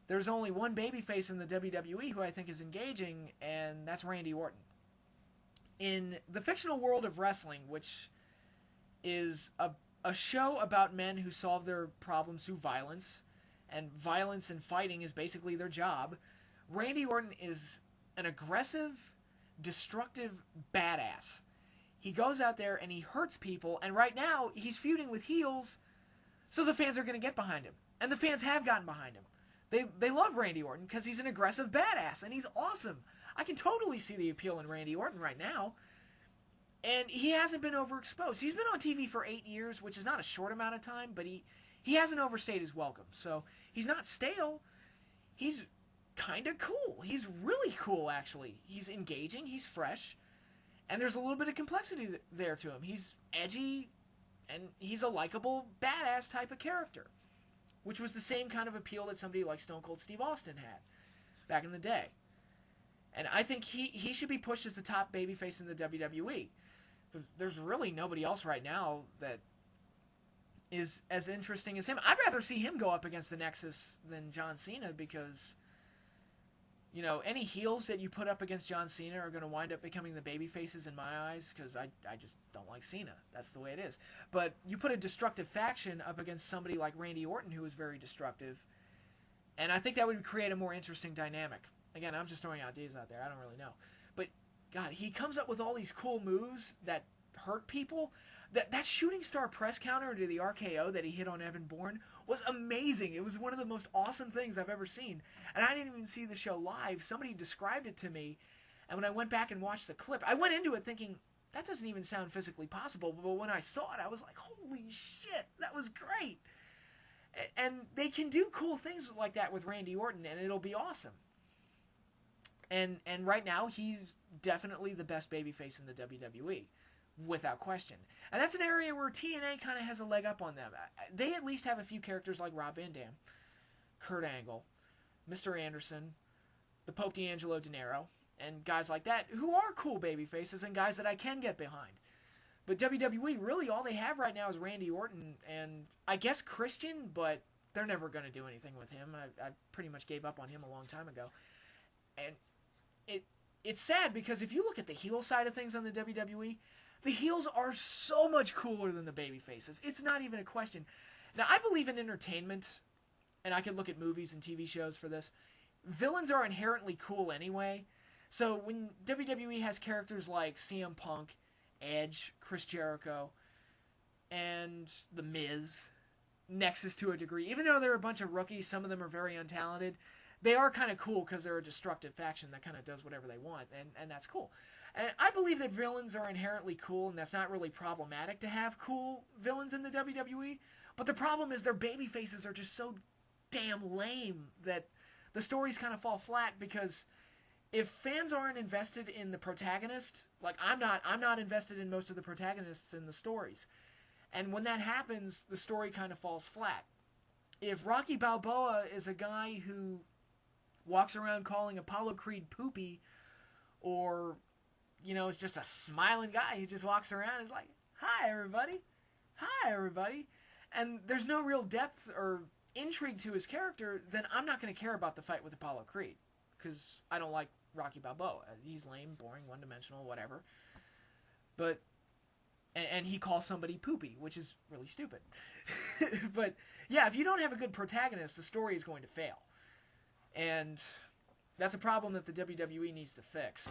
there's only one babyface in the WWE who I think is engaging, and that's Randy Orton. In the fictional world of wrestling, which is a show about men who solve their problems through violence, and violence and fighting is basically their job, Randy Orton is an aggressive, destructive badass. He goes out there and he hurts people, and right now he's feuding with heels, so the fans are going to get behind him. And the fans have gotten behind him. They love Randy Orton because he's an aggressive badass, and he's awesome. I can totally see the appeal in Randy Orton right now. And he hasn't been overexposed. He's been on TV for 8 years, which is not a short amount of time, but he hasn't overstayed his welcome. So he's not stale. He's kind of cool. He's really cool, actually. He's engaging. He's fresh. And there's a little bit of complexity there to him. He's edgy, and he's a likable, badass type of character, which was the same kind of appeal that somebody like Stone Cold Steve Austin had back in the day. And I think he should be pushed as the top babyface in the WWE. But there's really nobody else right now that is as interesting as him. I'd rather see him go up against the Nexus than John Cena because, you know, any heels that you put up against John Cena are going to wind up becoming the babyfaces in my eyes because I just don't like Cena. That's the way it is. But you put a destructive faction up against somebody like Randy Orton, who is very destructive, and I think that would create a more interesting dynamic. Again, I'm just throwing ideas out there. I don't really know. But, God, he comes up with all these cool moves that hurt people. That shooting star press counter into the RKO that he hit on Evan Bourne was amazing. It was one of the most awesome things I've ever seen. And I didn't even see the show live. Somebody described it to me. And when I went back and watched the clip, I went into it thinking, that doesn't even sound physically possible. But when I saw it, I was like, holy shit, that was great. And they can do cool things like that with Randy Orton, and it'll be awesome. And right now, he's definitely the best babyface in the WWE, without question. And that's an area where TNA kind of has a leg up on them. They at least have a few characters like Rob Van Dam, Kurt Angle, Mr. Anderson, the Pope D'Angelo Dinero, and guys like that who are cool babyfaces and guys that I can get behind. But WWE, really all they have right now is Randy Orton and I guess Christian, but they're never going to do anything with him. I pretty much gave up on him a long time ago. And it's sad because if you look at the heel side of things on the WWE, the heels are so much cooler than the babyfaces. It's not even a question. Now, I believe in entertainment, and I could look at movies and TV shows for this. Villains are inherently cool anyway. So when WWE has characters like CM Punk, Edge, Chris Jericho, and The Miz, Nexus to a degree, even though they're a bunch of rookies, some of them are very untalented, they are kind of cool because they're a destructive faction that kind of does whatever they want, and that's cool. And I believe that villains are inherently cool, and that's not really problematic to have cool villains in the WWE. But the problem is their baby faces are just so damn lame that the stories kind of fall flat because if fans aren't invested in the protagonist, like I'm not invested in most of the protagonists in the stories. And when that happens, the story kind of falls flat. If Rocky Balboa is a guy who walks around calling Apollo Creed poopy, or, you know, is just a smiling guy who just walks around and is like, hi, everybody. Hi, everybody. And there's no real depth or intrigue to his character, then I'm not going to care about the fight with Apollo Creed, because I don't like Rocky Balboa. He's lame, boring, one-dimensional, whatever. But, and he calls somebody poopy, which is really stupid. But, yeah, if you don't have a good protagonist, the story is going to fail. And that's a problem that the WWE needs to fix.